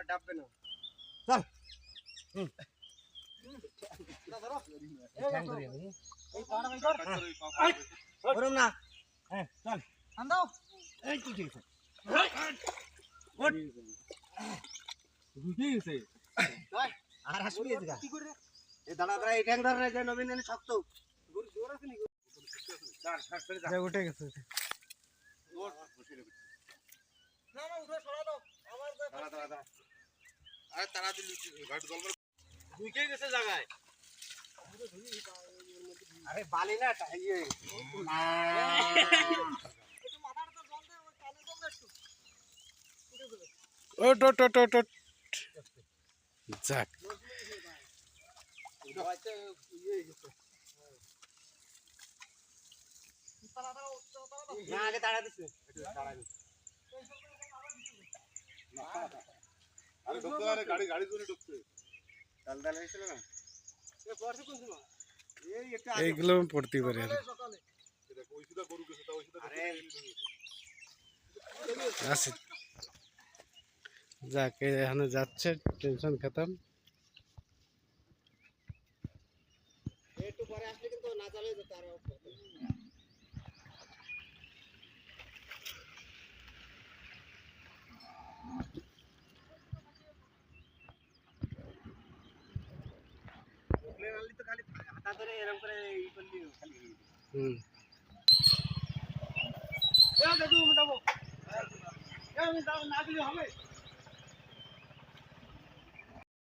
ডাববে না চল ওরম না হ্যাঁ চল আন্দাও এই তো ঠিক আছে ওঠ রুটি আছে আর আসবি এদিকে কি করে এই দাঁড়া দাঁড়া এই ঠ্যাং ধর না যে নবীন এনে শক্ত গরু জোর আছে নি দাঁড় ছাড় করে যা উঠে গেছে ওঠ বসে রে না না উঠে সরা দাও আবার দাঁড়া দাঁড়া দাঁড়া আরে তারা দিলি ঘাট গল্প ঢুকে গেছে জায়গায় আরে বালি না ইয়ে একটু মাথার তো জল দে ওই কানে জল দে একটু ওট যাক হয়তো ইয়ে গেছে না আগে দাঁড়া দিছে একটু দাঁড়া দিছে আরে ঢুকতে আরে গাড়ি জোরে ঢুকছে দাল হয়েছিল না এ পড়ছে কোন সময় এই একটা এইগুলো পড়তে পারে আর সকালে দেখো ওই সিধা গরু গেছে তা ওই সিধা আরে আছে যাক এখানে যাচ্ছে টেনশন খতম একটু পরে আসলে কিন্তু না চালে যেত আর তো খালি হাতা ধরে এরকম করে ই করলি খালি দেখো মোটাবো না দিলে হবে